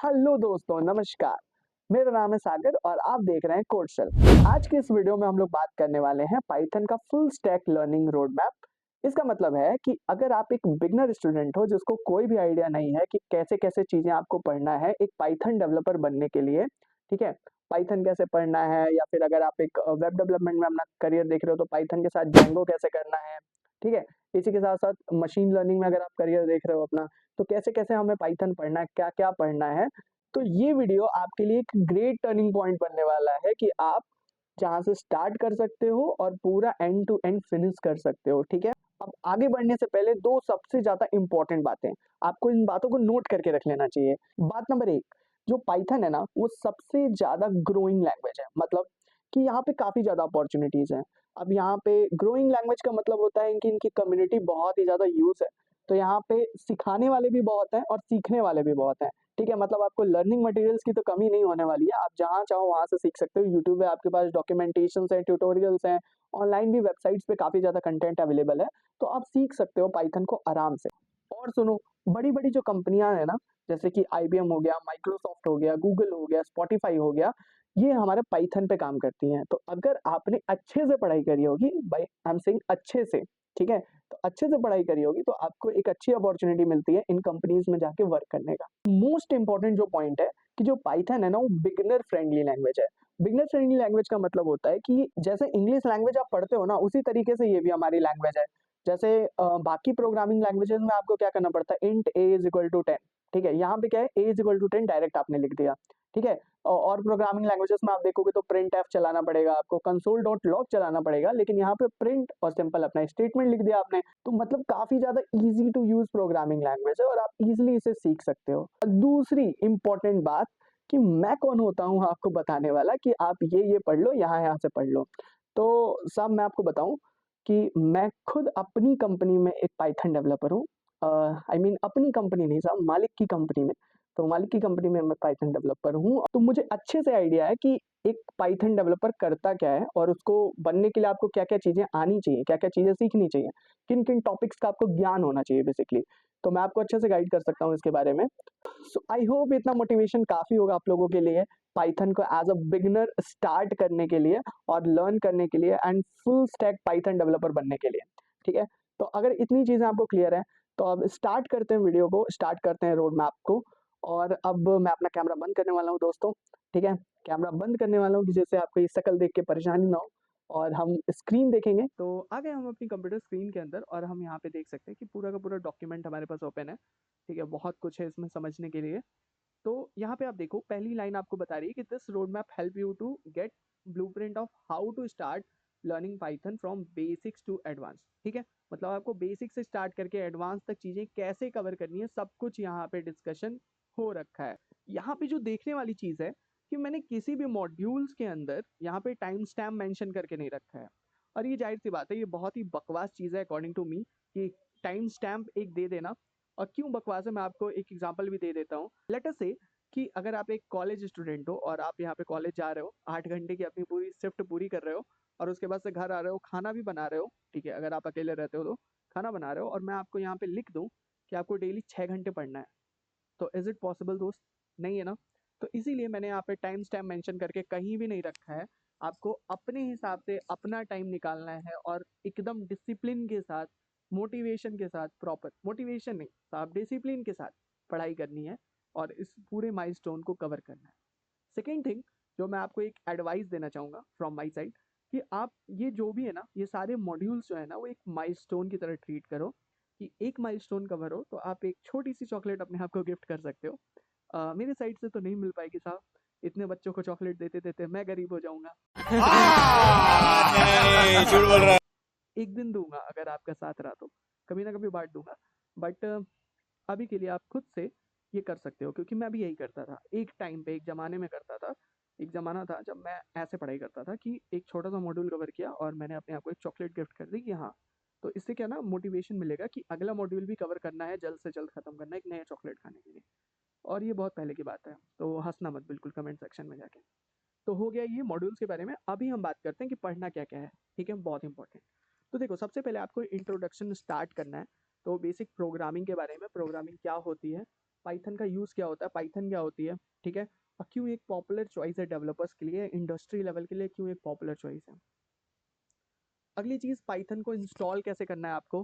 Hello दोस्तों, नमस्कार। मेरा नाम है सागर और आप देख रहे हैं कोडशल। आज के इस वीडियो में हम लोग बात करने वाले हैं पाइथन का full stack learning road map. इसका मतलब है कि अगर आप एक बिगनर स्टूडेंट हो जिसको कोई भी आइडिया नहीं है कि कैसे-कैसे चीज़ें आपको पढ़ना है एक पाइथन डेवलपर बनने के लिए, ठीक है? पाइथन कैसे पढ़ना है या फिर अगर आप एक वेब डेवलपमेंट में अपना करियर देख रहे हो तो पाइथन के साथ जेंगो कैसे करना है, ठीक है? इसी के साथ-साथ मशीन लर्निंग में अगर आप करियर देख रहे हो अपना, तो कैसे-कैसे हमें पाइथन पढ़ना है, क्या-क्या पढ़ना है। तो ये वीडियो आपके लिए एक ग्रेट टर्निंग पॉइंट बनने वाला है कि आप जहाँ से स्टार्ट कर सकते हो और पूरा एंड टू एंड फिनिश कर सकते हो, ठीक है? अब आगे बढ़ने से पहले 2 सबसे ज़्यादा इम्पोर्टेंट बातें, आपको इन बातों को नोट करके रख लेना चाहिए। बात नंबर 1, जो पाइथन है ना, वो सबसे ज़्यादा ग्रोइंग लैंग्वेज है। मतलब कि यहाँ पे काफ़ी ज़्यादा अपॉर्च्युनिटीज़ हैं। अब यहाँ पे ग्रोइंग लैंग्वेज का मतलब होता है कि इनकी कम्युनिटी बहुत ही ज़्यादा यूज़ है। तो यहाँ पे सिखाने वाले भी बहुत हैं और सीखने वाले भी बहुत हैं। ठीक है, मतलब आपको लर्निंग मटेरियल्स की तो कमी नहीं होने वाली है। आप जहाँ चाहो वहाँ से सीख सकते हो। यूट्यूब पे आपके पास डॉक्यूमेंटेशंस हैं, ट्यूटोरियल्स हैं, ऑनलाइन भी वेबसाइट्स पे काफ़ी ज़्यादा कंटेंट अवेलेबल है, तो आप सीख सकते हो पाइथन को आराम से। और सुनो, बड़ी-बड़ी जो कंपनियाँ हैं ना, जैसे कि आईबीएम हो गया, माइक्रोसॉफ्ट हो गया, गूगल हो गया, स्पॉटिफ़ाई हो गया, ये हमारे पाइथन पे काम करती हैं। तो अगर आपने अच्छे से पढ़ाई करी होगी, बाय आई एम सेइंग अच्छे से, ठीक है? तो अच्छे से पढ़ाई करी होगी तो आपको एक अच्छी अपॉर्च्युनिटी मिलती है इन कंपनीज़ में जाके वर्क करने का। मोस्ट इम्पोर्टेंट जो पॉइंट है कि जो पाइथन है ना वो बिगिनर फ्रेंडली लैंग्वेज है। बिगिनर फ्रेंडली लैंग्वेज का मतलब होता है कि जैसे इंग्लिश लैंग्वेज आप पढ़ते हो ना उसी तरीके से ये भी हमारी लैंग्वेज है। जैसे बाकी प्रोग्रामिंग लैंग्वेजेस में आपको क्या करना पड़ता है, int a is equal to 10, ठीक है? यहाँ पे क्या है, a is equal to 10 direct आपने लिख दिया, ठीक है? और प्रोग्रामिंग लैंग्वेजेस में आप देखोगे तो प्रिंट एफ चलाना पड़ेगा आपको, कंसोल डॉट लॉग चलाना पड़ेगा, लेकिन यहाँ पे प्रिंट और सिंपल अपना स्टेटमेंट लिख दिया आपने। तो मतलब काफ़ी ज़्यादा easy to use programming language है और आप ईज़िली इसे सीख सकते हो। दूसरी इम्पोर्टेंट बात कि मैं कौन होता हूँ आपको बताने वाला कि आप ये पढ़ लो, यहाँ-यहाँ से पढ़ लो। तो साहब मैं आपको बताऊँ कि मैं खुद अपनी कंपनी में एक पाइथन डेवलपर हूँ। आई मीन अपनी कंपनी नहीं साहब, मालिक की कंपनी में। तो मालिक की कंपनी में मैं पाइथन डेवलपर हूँ। तो मुझे अच्छे से आइडिया है कि एक पाइथन डेवलपर करता क्या है और उसको बनने के लिए आपको क्या-क्या चीज़ें आनी चाहिए, क्या-क्या चीज़ें सीखनी चाहिए, किन-किन टॉपिक्स का आपको ज्ञान होना चाहिए बेसिकली। तो मैं आपको अच्छे से गाइड कर सकता हूँ इसके बारे में। सो आई होप इतना मोटिवेशन काफ़ी होगा आप लोगों के लिए पाइथन को एज़ अ बिगिनर स्टार्ट करने के लिए और लर्न करने के लिए and full stack Python developer बनने के लिए, ठीक है? तो अगर इतनी चीज़ें आपको क्लियर हैं, तो अब स्टार्ट करते हैं वीडियो को, स्टार्ट करते हैं रोड मैप को। और अब मैं अपना कैमरा बंद करने वाला हूँ दोस्तों, ठीक है? कैमरा बंद करने वाला हूँ कि जिससे आपको ये शक्ल देख के परेशानी ना हो और हम स्क्रीन देखेंगे। तो आ गए हम अपनी कंप्यूटर स्क्रीन के अंदर और हम यहाँ पे देख सकते हैं कि पूरा का पूरा डॉक्यूमेंट हमारे पास ओपन है, ठीक है? बहुत कुछ है इसमें समझने के लिए। तो यहाँ पे आप देखो पहली लाइन आपको बता रही है कि this road map help you to get blueprint of how to start learning Python from basics to advance, ठीक है? मतलब आपको बेसिक से स्टार्ट करके एडवांस तक चीज़ें कैसे कवर करनी है सब कुछ यहाँ पे डिस्कशन हो रखा है। यहाँ पे जो देखने वाली चीज़ है कि मैंने किसी भी मॉड्यूल्स के अंदर यहाँ पे टाइम स्टैम्प मेंशन करके नहीं रखा है। और ये जाहिर सी बात है, ये बहुत ही बकवास चीज़ है अकॉर्डिंग टू मी कि टाइम स्टैम्प एक दे देना। और क्यों बकवास है मैं आपको एक एग्जांपल भी दे देता हूँ। लेट अस से कि अगर आप एक कॉलेज स्टूडेंट हो और आप यहाँ पे कॉलेज जा रहे हो, 8 घंटे की अपनी पूरी शिफ्ट पूरी कर रहे हो और उसके बाद से घर आ रहे हो, खाना भी बना रहे हो, ठीक है? अगर आप अकेले रहते हो तो खाना बना रहे हो और मैं आपको यहाँ पे लिख दूँ कि आपको डेली 6 घंटे पढ़ना है, तो इज़ इट पॉसिबल दोस्त? नहीं है ना? तो इसीलिए मैंने यहाँ पे टाइम स्टैम्प मेंशन करके कहीं भी नहीं रखा है। आपको अपने हिसाब से अपना टाइम निकालना है और एकदम डिसिप्लिन के साथ, मोटिवेशन के साथ, प्रॉपर मोटिवेशन नहीं, साहब डिसिप्लिन के साथ पढ़ाई करनी है और इस पूरे माइलस्टोन को कवर करना है। सेकेंड थिंग जो मैं आपको एक एडवाइस देना चाहूँगा फ्रॉम माय साइड कि आप ये जो भी है ना, ये सारे मॉड्यूल्स जो है ना वो एक माइलस्टोन की तरह ट्रीट करो कि एक माइलस्टोन कवर हो तो आप एक छोटी-सी चॉकलेट अपने आप को गिफ्ट कर सकते हो। मेरे साइड से तो नहीं मिल पाएगी साहब, इतने बच्चों को चॉकलेट देते-देते मैं गरीब हो जाऊँगा। नहीं झूठ बोल रहा है। एक दिन दूँगा अगर आपका साथ रहा तो, कभी ना कभी बाँट दूँगा। बट अभी के लिए आप खुद से ये कर सकते हो क्योंकि मैं भी यही करता था। एक टाइम पे, एक ज़माने में करता था। एक ज़माना था जब मैं ऐसे पढ़ाई करता था कि एक छोटा-सा मॉड्यूल कवर किया और मैंने अपने आप को एक चॉकलेट गिफ्ट कर दी कि हाँ, तो इससे क्या ना मोटिवेशन मिलेगा कि अगला मॉड्यूल भी कवर करना है, जल्द से जल्द खत्म करना है एक नया चॉकलेट खाने के लिए। और ये बहुत पहले की बात है, तो हँसना मत बिल्कुल कमेंट सेक्शन में जाके। तो हो गया ये मॉड्यूल्स के बारे में। अभी हम बात करते हैं कि पढ़ना क्या-क्या है, ठीक है? बहुत इंपॉर्टेंट। तो देखो सबसे पहले आपको इंट्रोडक्शन स्टार्ट करना है, तो बेसिक प्रोग्रामिंग के बारे में, प्रोग्रामिंग क्या होती है, पाइथन का यूज़ क्या होता है, पाइथन क्या होती है, ठीक है, और क्यों एक पॉपुलर चॉइस है डेवलपर्स के लिए, इंडस्ट्री लेवल के लिए क्यों एक पॉपुलर चॉइस है। अगली चीज़, पाइथन को इंस्टॉल कैसे करना है, आपको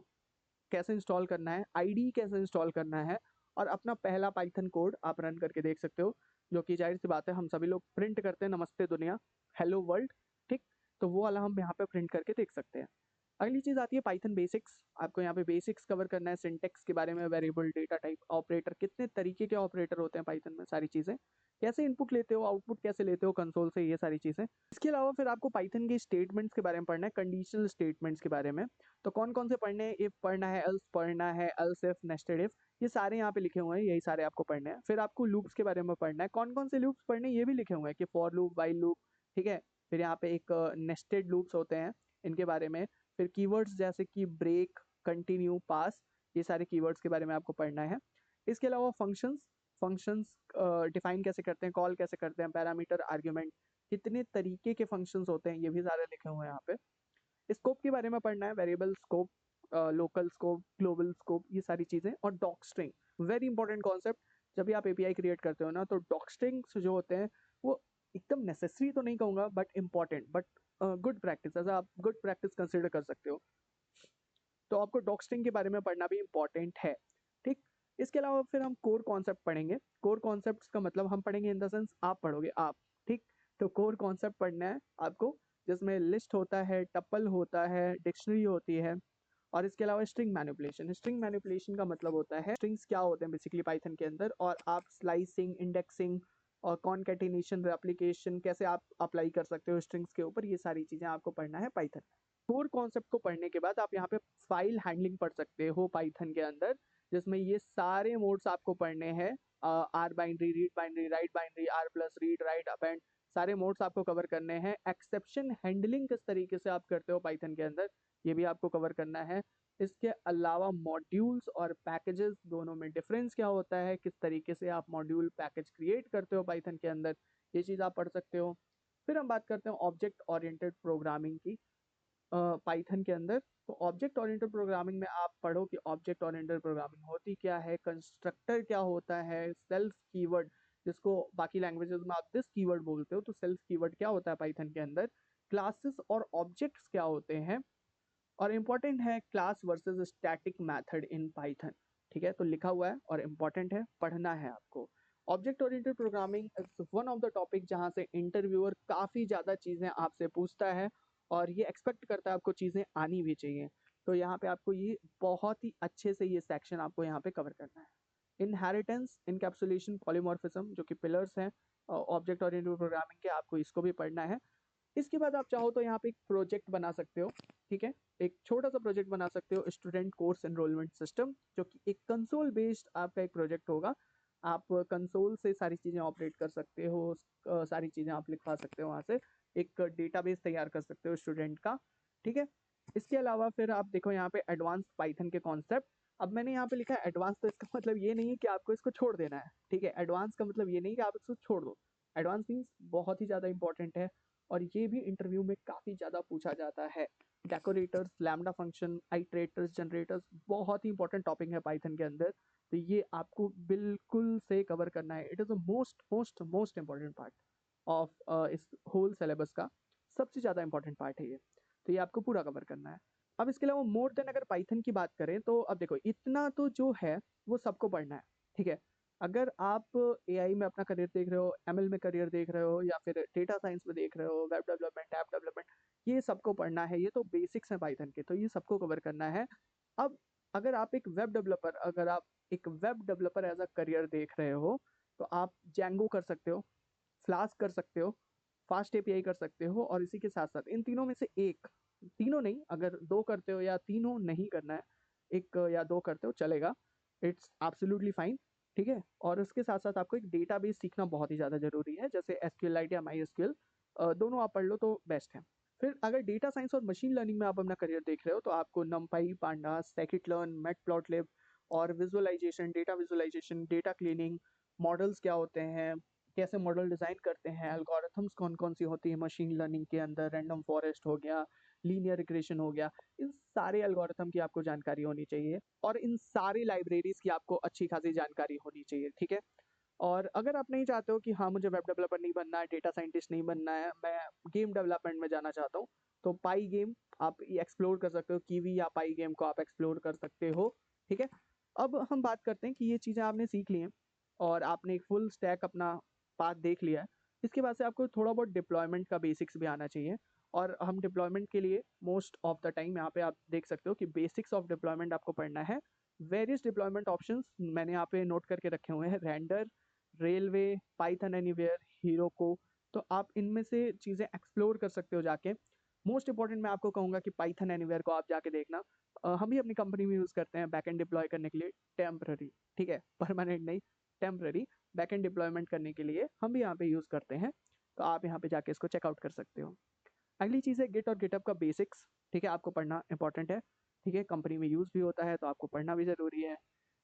कैसे इंस्टॉल करना है, आईडी कैसे इंस्टॉल करना है, और अपना पहला पाइथन कोड आप रन करके देख सकते हो, जो कि जाहिर सी बात है हम सभी लोग प्रिंट करते हैं, नमस्ते दुनिया, हेलो वर्ल्ड, ठीक, तो वो वाला हम यहाँ पे प्रिंट करके देख सकते हैं। अगली चीज़ आती है पाइथन बेसिक्स, आपको यहाँ पे बेसिक्स कवर करना है, सिंटेक्स के बारे में, वेरिएबल, डेटा टाइप, ऑपरेटर, कितने तरीके के ऑपरेटर होते हैं पाइथन में, सारी चीज़ें, कैसे इनपुट लेते हो, आउटपुट कैसे लेते हो कंसोल से, ये सारी चीज़ें। इसके अलावा फिर आपको पाइथन के स्टेटमेंट्स के बारे में पढ़ना है, कंडीशनल स्टेटमेंट्स के बारे में, तो कौन कौन से पढ़ने हैं, इफ पढ़ना है, एल्स पढ़ना है, एल्स इफ, नेस्टेड इफ, ये सारे यहाँ पे लिखे हुए हैं, यही सारे आपको पढ़ने हैं। फिर आपको लूप्स के बारे में पढ़ना है, कौन कौन से लूप्स पढ़ने हैं ये भी लिखे हुए हैं, कि फॉर लूप, वाइल लूप, ठीक है, फिर यहाँ पे एक नेस्टेड लूप्स होते हैं, इनके बारे में, फिर कीवर्ड्स जैसे कि ब्रेक, कंटिन्यू, पास, ये सारे कीवर्ड्स के बारे में आपको पढ़ना है। इसके अलावा फंक्शंस, फंक्शंस डिफाइन कैसे करते हैं, कॉल कैसे करते हैं, पैरामीटर, आर्ग्यूमेंट, कितने तरीके के फंक्शंस होते हैं, ये भी सारे लिखे हुए हैं यहाँ पे। स्कोप के बारे में पढ़ना है, variable scope, local scope, global scope, ये सारी चीज़ें, और doc string, very important concept. जब भी आप एपीआई क्रिएट करते हो ना, तो डॉक स्ट्रिंग्स जो होते हैं वो एकदम नेसेसरी तो नहीं कहूँगा, but important, but good practice, ऐसा आप गुड प्रैक्टिस कंसिडर कर सकते हो। तो आपको डॉक स्ट्रिंग के बारे में पढ़ना भी इम्पॉर्टेंट है, ठीक। इसके अलावा फिर हम कोर कॉन्सेप्ट पढ़ेंगे, कोर कॉन्सेप्ट्स का मतलब हम पढ़ेंगे इन द सेंस आप पढ़ोगे आप, ठीक। तो कोर कॉन्सेप्ट पढ़ना है आपको, जिसमें लिस्ट होता है, टपल होता है, डिक्शनरी होती है, और इसके अलावा स्ट्रिंग मैनिपुलेशन। स्ट्रिंग मैनिपुलेशन का मतलब होता है स्ट्रिंग्स क्या होते हैं बेसिकली पाइथन के अंदर, और आप स्लाइसिंग, इंडेक्सिंग और कॉन्केटिनेशन, रेप्लिकेशन कैसे आप अप्लाई कर सकते हो स्ट्रिंग्स के ऊपर, ये सारी चीज़ें आपको पढ़ना है पाइथन। कोर कॉन्सेप्ट को पढ़ने के बाद आप यहाँ पे फाइल हैंडलिंग पढ़ सकते हो पाइथन के अंदर, जिसमें ये सारे मोड्स आपको पढ़ने हैं, r binary, read binary, write binary, r plus, read, write, append, सारे मोड्स आपको कवर करने हैं। एक्सेप्शन हैंडलिंग किस तरीके से आप करते हो पाइथन के अंदर, ये भी आपको कवर करना है। इसके अलावा मॉड्यूल्स और पैकेजेस दोनों में डिफरेंस क्या होता है, किस तरीके से आप मॉड्यूल पैकेज क्रिएट करते हो पाइथन के अंदर, ये चीज़ आप पढ़ सकते हो। फिर हम बात करते हैं ऑब्जेक्ट ओरिएंटेड प्रोग्रामिंग की पाइथन के अंदर। तो ऑब्जेक्ट ओरिएंटेड प्रोग्रामिंग में आप पढ़ो कि ऑब्जेक्ट ओरिएंटेड प्रोग्रामिंग होती क्या है, कंस्ट्रक्टर क्या होता है, सेल्फ कीवर्ड, जिसको बाकी लैंग्वेजेस में आप दिस कीवर्ड बोलते हो, तो सेल्फ कीवर्ड क्या होता है पाइथन के अंदर, क्लासेस और ऑब्जेक्ट्स क्या होते हैं, और इम्पॉर्टेंट है class versus static method in Python, ठीक है, तो लिखा हुआ है और इम्पॉर्टेंट है, पढ़ना है आपको। Object oriented programming is one of the topic जहाँ से इंटरव्यूअर काफ़ी ज़्यादा चीज़ें आपसे पूछता है, और ये एक्सपेक्ट करता है आपको चीज़ें आनी भी चाहिए। तो यहाँ पे आपको ये बहुत ही अच्छे से ये सेक्शन आपको यहाँ पे कवर करना है। इनहेरिटेंस, इनकैप्सुलेशन, पॉलीमॉर्फिज्म, जो कि पिलर्स हैं ऑब्जेक्ट ओरिएंटेड प्रोग्रामिंग के, आपको इसको भी पढ़ना है। इसके बाद आप चाहो तो यहाँ पे एक प्रोजेक्ट बना सकते हो, ठीक है, एक छोटा सा प्रोजेक्ट बना सकते हो, स्टूडेंट कोर्स एनरोलमेंट सिस्टम, जो कि एक कंसोल बेस्ड आपका एक प्रोजेक्ट होगा। आप कंसोल से सारी चीज़ें ऑपरेट कर सकते हो, सारी चीज़ें आप लिखवा सकते हो, वहाँ से एक डेटाबेस तैयार कर सकते हो स्टूडेंट का, ठीक है। इसके अलावा फिर आप देखो यहाँ पे एडवांस पाइथन के कॉन्सेप्ट। अब मैंने यहाँ पे लिखा है एडवांस, तो इसका मतलब ये नहीं है कि आपको इसको छोड़ देना है, ठीक है, एडवांस का मतलब ये नहीं कि आप इसको छोड़ दो, एडवांस मीन्स बहुत ही ज़्यादा इंपॉर्टेंट है, और ये भी इंटरव्यू में काफ़ी ज़्यादा पूछा जाता है। Decorators, lambda function, iterators, generators, बहुत ही इंपॉर्टेंट टॉपिक है पाइथन के अंदर, तो ये आपको बिल्कुल से कवर करना है। It is the most most most important part of इस होल सिलेबस का, सबसे ज़्यादा इंपॉर्टेंट पार्ट है ये, तो ये आपको पूरा कवर करना है। अब इसके अलावा मोर देन अगर पाइथन की बात करें, तो अब देखो इतना तो जो है वो सबको पढ़ना है, ठीक है। अगर आप एआई में अपना करियर देख रहे हो, एमएल में करियर देख रहे हो, या फिर डेटा साइंस में देख रहे हो, वेब डेवलपमेंट, ऐप डेवलपमेंट, ये सबको पढ़ना है, ये तो बेसिक्स हैं पाइथन के, तो ये सबको कवर करना है। अब अगर आप एक वेब डेवलपर, अगर आप एक web developer as a career देख रहे हो, तो आप जैंगो कर सकते हो, फ्लास्क कर सकते हो, फास्ट एपीआई कर सकते हो, और इसी के साथ साथ इन तीनों में से एक, तीनों नहीं, अगर दो करते हो या तीनों नहीं करना है, एक या दो करते हो चलेगा, इट्स एब्सोल्युटली फाइन, ठीक है। और उसके साथ साथ आपको एक डेटाबेस सीखना बहुत ही ज़्यादा ज़रूरी है, जैसे एसक्यूएलआइट या माई एसक्यूएल, दोनों आप पढ़ लो तो बेस्ट है। फिर अगर डेटा साइंस और मशीन लर्निंग में आप अपना करियर देख रहे हो, तो आपको नमपाई, पांडास, स्कैट-लर्न, मैटप्लॉटलिब, और विजुअलाइजेशन, डेटा क्लीनिंग, मॉडल्स क्या होते हैं, कैसे मॉडल डिज़ाइन करते हैं, एल्गोरिथम्स कौन कौन सी होती है मशीन लर्निंग के अंदर, रैंडम फॉरेस्ट हो गया, लीनियर रिग्रेशन हो गया, इन सारे एल्गोरिथम की आपको जानकारी होनी चाहिए और इन सारी लाइब्रेरीज की आपको अच्छी खासी जानकारी होनी चाहिए, ठीक है। और अगर आप नहीं चाहते हो कि हाँ मुझे वेब डेवलपर नहीं बनना है, डेटा साइंटिस्ट नहीं बनना है, मैं गेम डेवलपमेंट में जाना चाहता हूँ, तो पाई गेम आप एक्सप्लोर कर सकते हो, कीवी या पाई गेम को आप एक्सप्लोर कर सकते हो, ठीक है। अब हम बात करते हैं कि ये चीज़ें आपने सीख ली हैं और आपने एक फुल स्टैक अपना पाथ देख लिया है। इसके बाद से आपको थोड़ा बहुत डिप्लॉयमेंट का बेसिक्स भी आना चाहिए और हम डिप्लॉयमेंट के लिए मोस्ट ऑफ द टाइम यहाँ पे आप देख सकते हो कि बेसिक्स ऑफ डिप्लॉयमेंट आपको पढ़ना है। वेरियस डिप्लॉयमेंट ऑप्शंस मैंने यहाँ पे नोट करके रखे हुए हैं, रेंडर, रेलवे, पाइथन एनीवेयर, हीरोको, तो आप इनमें से चीज़ें एक्सप्लोर कर सकते हो जाके। मोस्ट इंपॉर्टेंट मैं आपको कहूँगा कि पाइथन एनीवेयर को आप जाके देखना। हम भी अपनी कंपनी में यूज़ करते हैं बैकएंड डिप्लॉय करने के लिए, टेम्पररी, ठीक है, परमानेंट नहीं, टेम्पररी बैकएंड डिप्लॉयमेंट करने के लिए हम भी यहाँ पे यूज़ करते हैं, तो आप यहाँ पे जाके इसको चेकआउट कर सकते हो। अगली चीज़ है गिट और गिटहब का बेसिक्स, ठीक है, आपको पढ़ना इंपॉर्टेंट है, ठीक है, कंपनी में यूज़ भी होता है तो आपको पढ़ना भी ज़रूरी है।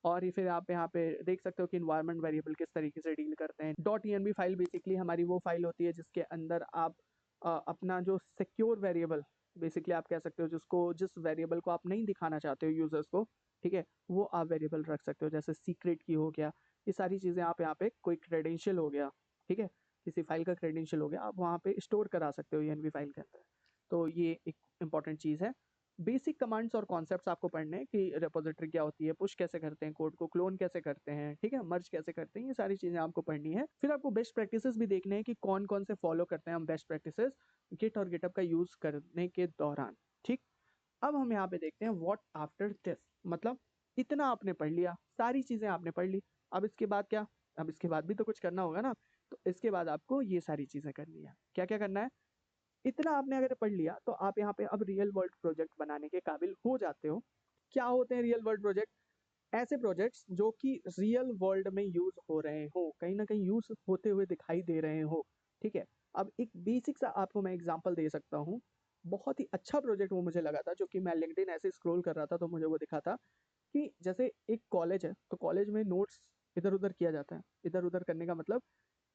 और ये फिर आप यहाँ पे देख सकते हो कि इन्वायरमेंट वेरिएबल किस तरीके से डील करते हैं। .env फाइल बेसिकली हमारी वो फाइल होती है जिसके अंदर आप अपना जो सिक्योर वेरिएबल, बेसिकली आप कह सकते हो जिसको, जिस वेरिएबल को आप नहीं दिखाना चाहते हो यूजर्स को, ठीक है, वो आप वेरिएबल रख सकते हो, जैसे सीक्रेट की हो गया, ये सारी चीज़ें आप यहाँ पे, कोई क्रेडेंशियल हो गया, ठीक है, किसी फाइल का क्रेडेंशियल हो गया, आप वहाँ पे स्टोर करा सकते हो env फाइल के अंदर। तो ये एक इंपॉर्टेंट चीज़ है। बेसिक कमांड्स और कॉन्सेप्ट्स आपको पढ़ने हैं कि रिपोजिटरी क्या होती है, पुश कैसे करते हैं, कोड को क्लोन कैसे करते हैं, ठीक है, मर्ज कैसे करते हैं, ये सारी चीज़ें आपको पढ़नी है। फिर आपको बेस्ट प्रैक्टिसेस भी देखने हैं कि कौन कौन से फॉलो करते हैं हम बेस्ट प्रैक्टिसेस गिट और गिटहब का यूज़ करने के दौरान, ठीक। अब हम यहाँ पे देखते हैं व्हाट आफ्टर दिस, मतलब इतना आपने पढ़ लिया, सारी चीज़ें आपने पढ़ ली, अब इसके बाद क्या, अब इसके बाद भी तो कुछ करना होगा ना, तो इसके बाद आपको ये सारी चीज़ें करनी है। क्या क्या करना है, इतना आपने अगर पढ़ लिया तो आप यहाँ पे अब रियल वर्ल्ड प्रोजेक्ट बनाने के काबिल हो जाते हो। क्या होते हैं रियल वर्ल्ड प्रोजेक्ट, ऐसे प्रोजेक्ट्स जो कि रियल वर्ल्ड में यूज हो रहे हो, कहीं ना कहीं यूज होते हुए दिखाई दे रहे हो, ठीक है। अब एक बेसिक सा आपको मैं एग्जांपल दे सकता हूँ, बहुत ही अच्छा प्रोजेक्ट वो मुझे लगा था, जो कि मैं लिंक्डइन ऐसे स्क्रॉल कर रहा था तो मुझे वो दिखा था कि जैसे एक कॉलेज है, तो कॉलेज में नोट्स इधर उधर किया जाता है। इधर उधर करने का मतलब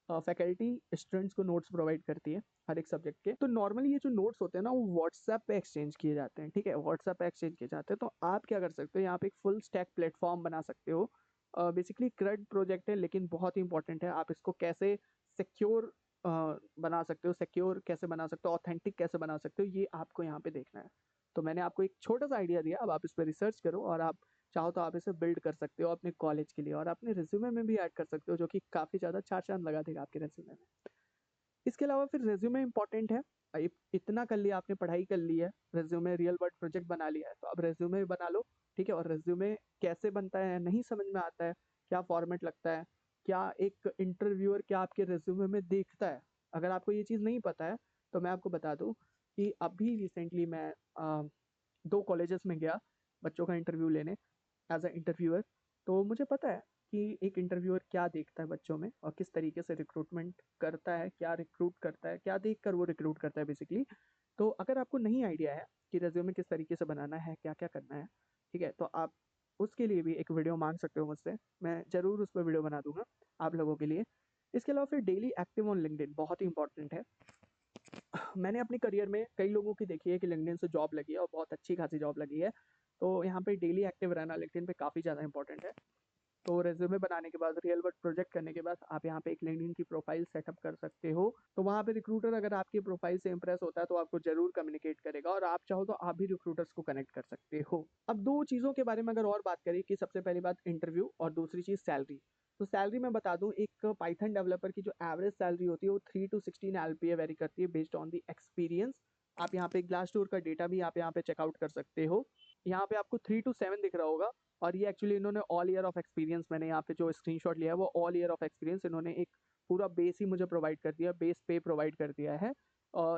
फैकल्टी स्टूडेंट्स को नोट्स प्रोवाइड करती है हर एक सब्जेक्ट के, तो नॉर्मली ये जो नोट्स होते हैं ना वो व्हाट्सएप पे एक्सचेंज किए जाते हैं, ठीक है, व्हाट्सएप पे एक्सचेंज किए जाते हैं। तो आप क्या कर सकते हो, यहाँ पे एक फुल स्टैक प्लेटफॉर्म बना सकते हो। बेसिकली क्रड प्रोजेक्ट है लेकिन बहुत ही इंपॉर्टेंट है, आप इसको कैसे सिक्योर बना सकते हो, सिक्योर कैसे बना सकते हो, ऑथेंटिक कैसे बना सकते हो, ये आपको यहाँ पे देखना है। तो मैंने आपको एक छोटा सा आइडिया दिया, अब आप इस पर रिसर्च करो और आप चाहो तो आप इसे बिल्ड कर सकते हो अपने कॉलेज के लिए और अपने रिज्यूमे में भी ऐड कर सकते हो, जो कि काफ़ी ज़्यादा चार चांद लगा देगा आपके रिज्यूमे में। इसके अलावा फिर रिज्यूमे इंपॉर्टेंट है। इतना कर लिया आपने, पढ़ाई कर ली है, रिज्यूमे रियल वर्ल्ड प्रोजेक्ट बना लिया है, तो अब रिज्यूमे बना लो, ठीक है। और रिज्यूमे कैसे बनता है नहीं समझ में आता है, क्या फॉर्मेट लगता है, क्या एक इंटरव्यूअर क्या आपके रिज्यूमे में देखता है, अगर आपको ये चीज़ नहीं पता है तो मैं आपको बता दूँ कि अभी रिसेंटली मैं 2 कॉलेजेस में गया बच्चों का इंटरव्यू लेने एज अ इंटरव्यूअर। तो मुझे पता है कि एक इंटरव्यूअर क्या देखता है बच्चों में और किस तरीके से रिक्रूटमेंट करता है, क्या रिक्रूट करता है, क्या देखकर वो रिक्रूट करता है बेसिकली। तो अगर आपको नहीं आइडिया है कि रेज्यूमे किस तरीके से बनाना है, क्या क्या करना है, ठीक है, तो आप उसके लिए भी एक वीडियो मांग सकते हो मुझसे, मैं ज़रूर उस पर वीडियो बना दूंगा आप लोगों के लिए। इसके अलावा फिर डेली एक्टिव ऑन लिंक्डइन बहुत ही इंपॉर्टेंट है। मैंने अपने करियर में कई लोगों की देखी है कि लिंक्डइन से जॉब लगी है और बहुत अच्छी खासी जॉब लगी है। तो यहाँ पे डेली एक्टिव रहना लिंक्डइन पे काफ़ी ज़्यादा इंपॉर्टेंट है। तो रेज्यूमे बनाने के बाद, रियल वर्ल्ड प्रोजेक्ट करने के बाद आप यहाँ पे एक लिंक्डइन की प्रोफाइल सेटअप कर सकते हो। तो वहाँ पे रिक्रूटर अगर आपकी प्रोफाइल से इंप्रेस होता है तो आपको जरूर कम्युनिकेट करेगा और आप चाहो तो आप भी रिक्रूटर्स को कनेक्ट कर सकते हो। अब 2 चीज़ों के बारे में अगर और बात करें कि सबसे पहली बात इंटरव्यू और दूसरी चीज़ सैलरी। तो सैलरी मैं बता दूं, एक पाइथन डेवलपर की जो एवरेज सैलरी होती है वो 3 to 16 LPA वेरी करती है बेस्ड ऑन दी एक्सपीरियंस। आप यहाँ पे ग्लासडोर का डेटा भी आप यहाँ पे चेकआउट कर सकते हो। यहाँ पे आपको 3 to 7 दिख रहा होगा और ये एक्चुअली इन्होंने ऑल ईयर ऑफ एक्सपीरियंस, मैंने यहाँ पे जो स्क्रीनशॉट लिया है वो ऑल ईयर ऑफ एक्सपीरियंस इन्होंने एक पूरा बेस ही मुझे प्रोवाइड कर दिया, बेस पे प्रोवाइड कर दिया है।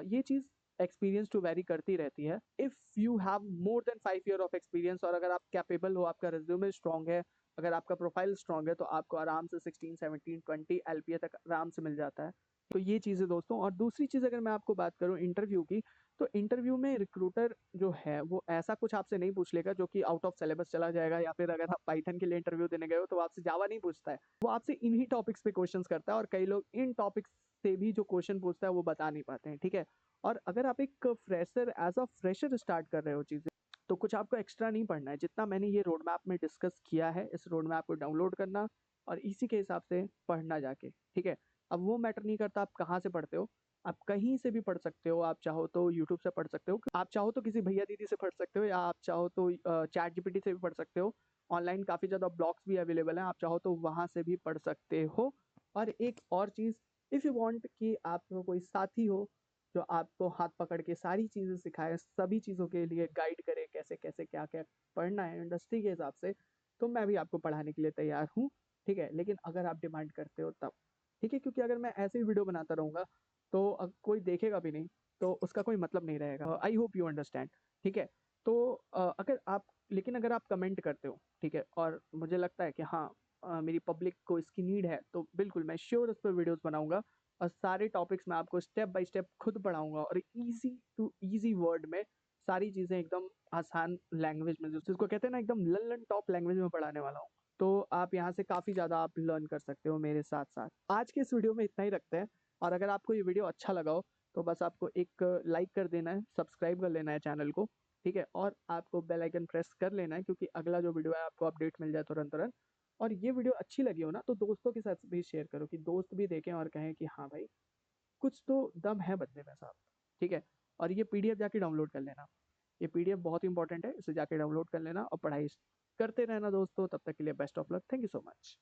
ये चीज़ एक्सपीरियंस टू वेरी करती रहती है। If you have more than 5 year of experience और अगर आप कैपेबल हो, आपका रिज्यूमे स्ट्रॉन्ग है, अगर आपका प्रोफाइल स्ट्रॉन्ग है, तो आपको आराम से 16, 17, 20 LPA तक आराम से मिल जाता है। तो ये चीज़ें दोस्तों। और दूसरी चीज़ अगर मैं आपको बात करूँ इंटरव्यू की, तो इंटरव्यू में रिक्रूटर जो है वो ऐसा कुछ आपसे नहीं पूछ लेगा जो कि आउट ऑफ सिलेबस चला जाएगा, या फिर अगर आप पाइथन के लिए इंटरव्यू देने गए हो तो वो आपसे जावा नहीं पूछता है, वो आपसे इन्हीं टॉपिक्स पे क्वेश्चंस करता है और कई लोग इन टॉपिक्स से भी जो क्वेश्चन पूछता है वो बता नहीं पाते हैं, ठीक है? और अगर आप एक फ्रेशर स्टार्ट कर रहे हो चीज़ें, तो कुछ आपको एक्स्ट्रा नहीं पढ़ना है। जितना मैंने ये रोड मैप में डिस्कस किया है, इस रोड मैप को डाउनलोड करना और इसी के हिसाब से पढ़ना जाके, ठीक है? अब वो मैटर नहीं करता आप कहाँ से पढ़ते हो, आप कहीं से भी पढ़ सकते हो। आप चाहो तो यूट्यूब से पढ़ सकते हो, आप चाहो तो किसी भैया-दीदी से पढ़ सकते हो, या आप चाहो तो चैट जीपीटी से भी पढ़ सकते हो। ऑनलाइन काफ़ी ज़्यादा ब्लॉग्स भी अवेलेबल हैं, आप चाहो तो वहाँ से भी पढ़ सकते हो। और एक और चीज़, इफ़ यू वांट कि आपको कोई साथी हो जो आपको हाथ पकड़ के सारी चीज़ें सिखाए, सभी चीज़ों के लिए गाइड करे, कैसे-कैसे, क्या-क्या पढ़ना है इंडस्ट्री के हिसाब से, तो मैं भी आपको पढ़ाने के लिए तैयार हूँ, ठीक है? लेकिन अगर आप डिमांड करते हो तब, ठीक है? क्योंकि अगर मैं ऐसे ही वीडियो बनाता रहूँगा, तो कोई देखेगा भी नहीं, तो उसका कोई मतलब नहीं रहेगा। आई होप यू अंडरस्टैंड, ठीक है? तो अगर आप कमेंट करते हो, ठीक है? और मुझे लगता है कि हाँ, मेरी पब्लिक को इसकी नीड है, तो बिल्कुल मैं श्योर उस पे वीडियोज़ बनाऊँगा और सारे टॉपिक्स मैं आपको स्टेप बाय स्टेप खुद पढ़ाऊँगा और ईज़ी टू ईज़ी वर्ड में सारी चीज़ें एकदम आसान लैंग्वेज में, जिसको कहते हैं ना, एकदम लर्न टॉप लैंग्वेज में पढ़ाने वाला हूँ। तो आप यहाँ से काफ़ी ज़्यादा आप लर्न कर सकते हो मेरे साथ-साथ। आज के इस वीडियो में इतना ही रखते हैं, और अगर आपको ये वीडियो अच्छा लगा हो, तो बस आपको एक लाइक कर देना है, सब्सक्राइब कर लेना है चैनल को, ठीक है? और आपको बेल आइकन प्रेस कर लेना है, क्योंकि अगला जो वीडियो है आपको अपडेट मिल जाए तुरंत-तुरंत। और ये वीडियो अच्छी लगी हो ना, तो दोस्तों के साथ भी शेयर करो कि दोस्त भी देखें और कहें कि हाँ भाई, कुछ तो दम है बंदे में साहब, ठीक है? और ये पीडीएफ जाके डाउनलोड कर लेना। ये पीडीएफ बहुत इंपॉर्टेंट है, इसे जाके डाउनलोड कर लेना और पढ़ाई करते रहना दोस्तों। तब तक के लिए best of luck. Thank you so much.